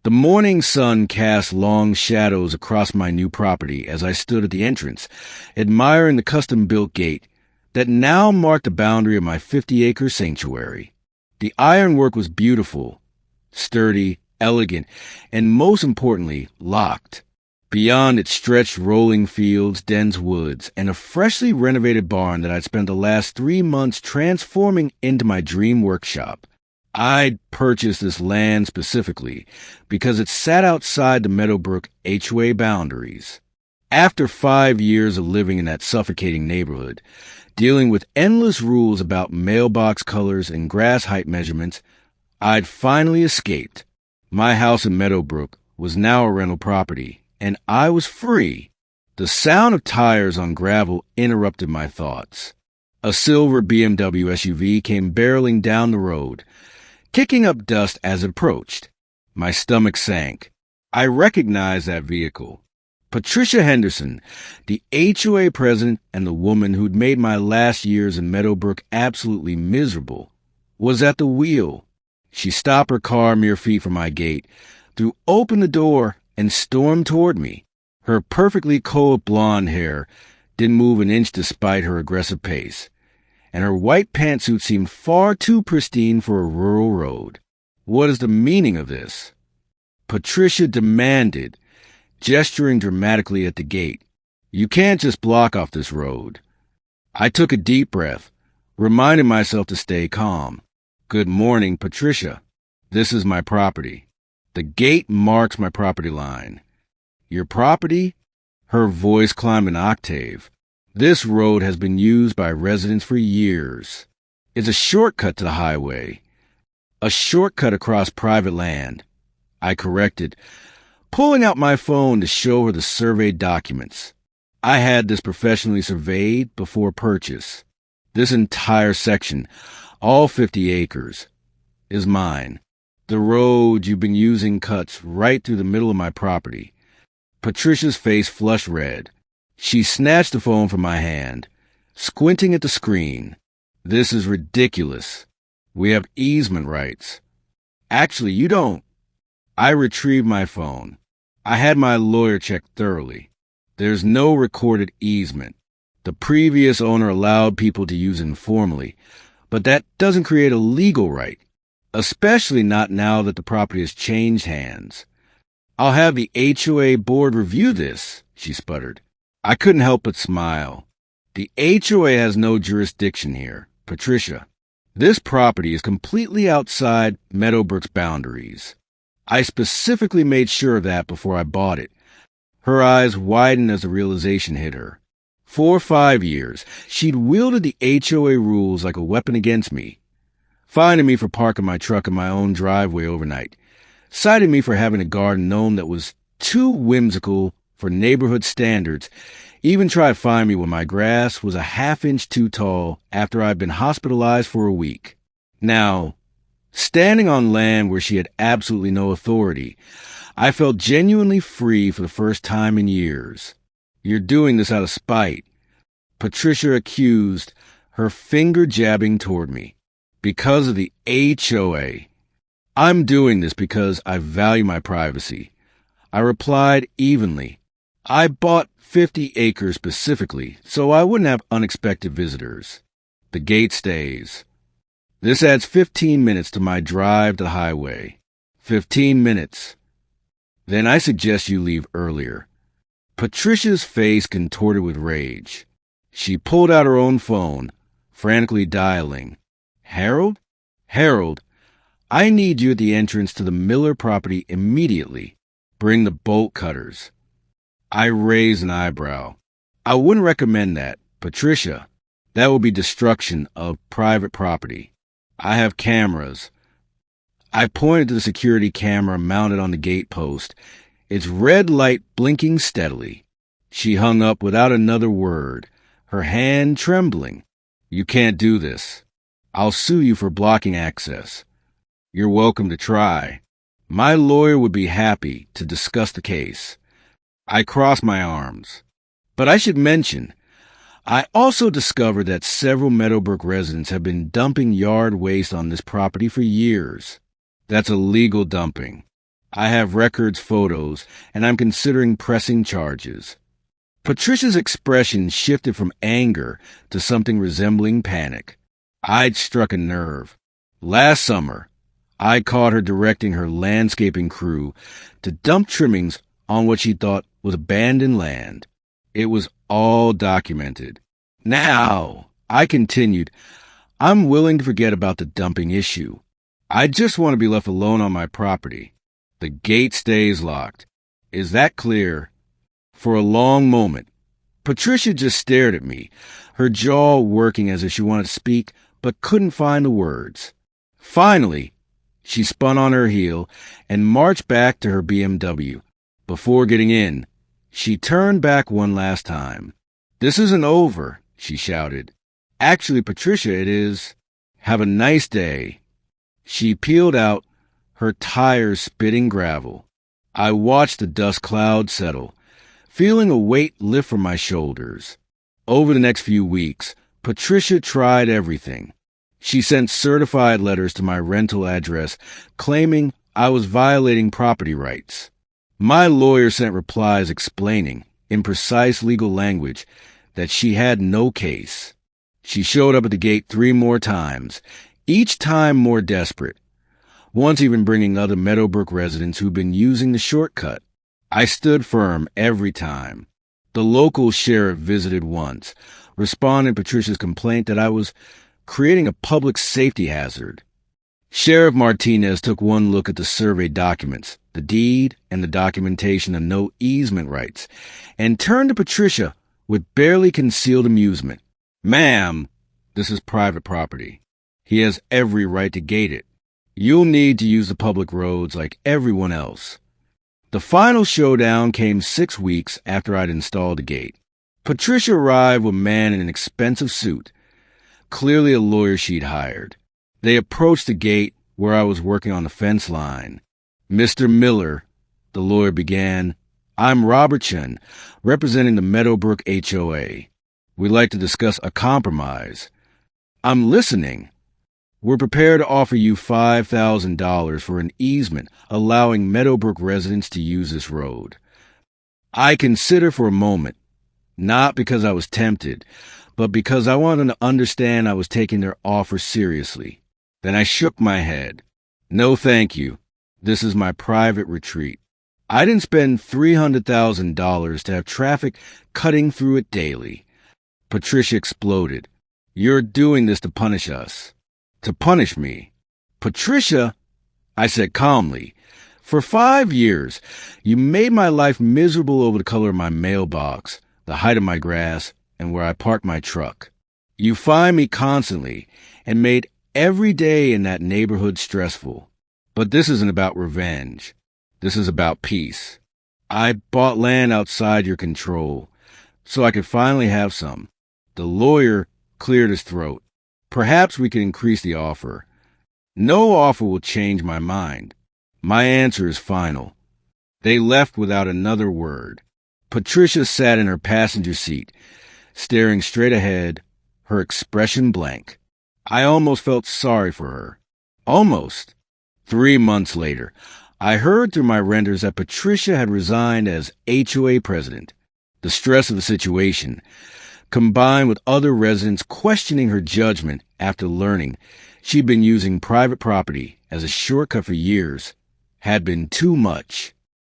The morning sun cast long shadows across my new property as I stood at the entrance, admiring the custom-built gate that now marked the boundary of my 50-acre sanctuary. The ironwork was beautiful, sturdy, elegant, and most importantly, locked. Beyond it stretched rolling fields, dense woods, and a freshly renovated barn that I'd spent the last 3 months transforming into my dream workshop. I'd purchased this land specifically because it sat outside the Meadowbrook HOA boundaries. After 5 years of living in that suffocating neighborhood, dealing with endless rules about mailbox colors and grass height measurements, I'd finally escaped. My house in Meadowbrook was now a rental property, and I was free. The sound of tires on gravel interrupted my thoughts. A silver BMW SUV came barreling down the road, kicking up dust as it approached. My stomach sank. I recognized that vehicle. Patricia Henderson, the HOA president and the woman who'd made my last years in Meadowbrook absolutely miserable, was at the wheel. She stopped her car mere feet from my gate, threw open the door, and stormed toward me. Her perfectly coiled blonde hair didn't move an inch despite her aggressive pace, and her white pantsuit seemed far too pristine for a rural road. What is the meaning of this? Patricia demanded, gesturing dramatically at the gate. You can't just block off this road. I took a deep breath, reminding myself to stay calm. Good morning, Patricia. This is my property. The gate marks my property line. Your property? Her voice climbed an octave. This road has been used by residents for years. It's a shortcut to the highway. A shortcut across private land. I corrected, pulling out my phone to show her the surveyed documents. I had this professionally surveyed before purchase. This entire section, all 50 acres, is mine. The road you've been using cuts right through the middle of my property. Patricia's face flushed red. She snatched the phone from my hand, squinting at the screen. This is ridiculous. We have easement rights. Actually, you don't. I retrieved my phone. I had my lawyer check thoroughly. There's no recorded easement. The previous owner allowed people to use informally, but that doesn't create a legal right, especially not now that the property has changed hands. I'll have the HOA board review this, she sputtered. I couldn't help but smile. The HOA has no jurisdiction here, Patricia. This property is completely outside Meadowbrook's boundaries. I specifically made sure of that before I bought it. Her eyes widened as the realization hit her. For 5 years, she'd wielded the HOA rules like a weapon against me, fining me for parking my truck in my own driveway overnight, citing me for having a garden gnome that was too whimsical for neighborhood standards, even tried to fine me when my grass was a half-inch too tall after I'd been hospitalized for a week. Now, standing on land where she had absolutely no authority, I felt genuinely free for the first time in years. You're doing this out of spite, Patricia accused, her finger jabbing toward me. Because of the HOA. I'm doing this because I value my privacy. I replied evenly. I bought 50 acres specifically so I wouldn't have unexpected visitors. The gate stays. This adds 15 minutes to my drive to the highway. 15 minutes. Then I suggest you leave earlier. Patricia's face contorted with rage. She pulled out her own phone, frantically dialing. Harold? Harold, I need you at the entrance to the Miller property immediately. Bring the bolt cutters. I raised an eyebrow. I wouldn't recommend that, Patricia. That would be destruction of private property. I have cameras. I pointed to the security camera mounted on the gate post, its red light blinking steadily. She hung up without another word, her hand trembling. You can't do this. I'll sue you for blocking access. You're welcome to try. My lawyer would be happy to discuss the case. I crossed my arms. But I should mention, I also discovered that several Meadowbrook residents have been dumping yard waste on this property for years. That's illegal dumping. I have records, photos, and I'm considering pressing charges. Patricia's expression shifted from anger to something resembling panic. I'd struck a nerve. Last summer, I caught her directing her landscaping crew to dump trimmings on what she thought was abandoned land. It was all documented. Now, I continued, I'm willing to forget about the dumping issue. I just want to be left alone on my property. The gate stays locked. Is that clear? For a long moment, Patricia just stared at me, her jaw working as if she wanted to speak, but couldn't find the words. Finally, she spun on her heel and marched back to her BMW. Before getting in, she turned back one last time. "This isn't over," she shouted. "Actually, Patricia, it is. Have a nice day." She peeled out, her tires spitting gravel. I watched the dust cloud settle, feeling a weight lift from my shoulders. Over the next few weeks, Patricia tried everything. She sent certified letters to my rental address claiming I was violating property rights. My lawyer sent replies explaining, in precise legal language, that she had no case. She showed up at the gate 3 more times, each time more desperate, once even bringing other Meadowbrook residents who'd been using the shortcut. I stood firm every time. The local sheriff visited once, responding to Patricia's complaint that I was creating a public safety hazard. Sheriff Martinez took one look at the survey documents, the deed, and the documentation of no easement rights, and turned to Patricia with barely concealed amusement. "Ma'am, this is private property. He has every right to gate it. You'll need to use the public roads like everyone else." The final showdown came 6 weeks after I'd installed the gate. Patricia arrived with a man in an expensive suit, clearly a lawyer she'd hired. They approached the gate where I was working on the fence line. "Mr. Miller," the lawyer began, "I'm Robertson, representing the Meadowbrook HOA. We'd like to discuss a compromise." "I'm listening." "We're prepared to offer you $5,000 for an easement allowing Meadowbrook residents to use this road." I considered for a moment, not because I was tempted, but because I wanted them to understand I was taking their offer seriously. Then I shook my head. "No, thank you. This is my private retreat. I didn't spend $300,000 to have traffic cutting through it daily." Patricia exploded. "You're doing this to punish us." "To punish me?" "Patricia," I said calmly, "for 5 years, you made my life miserable over the color of my mailbox, the height of my grass, and where I park my truck. You fined me constantly and made every day in that neighborhood stressful. But this isn't about revenge. This is about peace. I bought land outside your control so I could finally have some." The lawyer cleared his throat. "Perhaps we can increase the offer." "No offer will change my mind. My answer is final." They left without another word. Patricia sat in her passenger seat, staring straight ahead, her expression blank. I almost felt sorry for her. Almost. 3 months later, I heard through my renters that Patricia had resigned as HOA president. The stress of the situation, combined with other residents questioning her judgment after learning she'd been using private property as a shortcut for years, had been too much.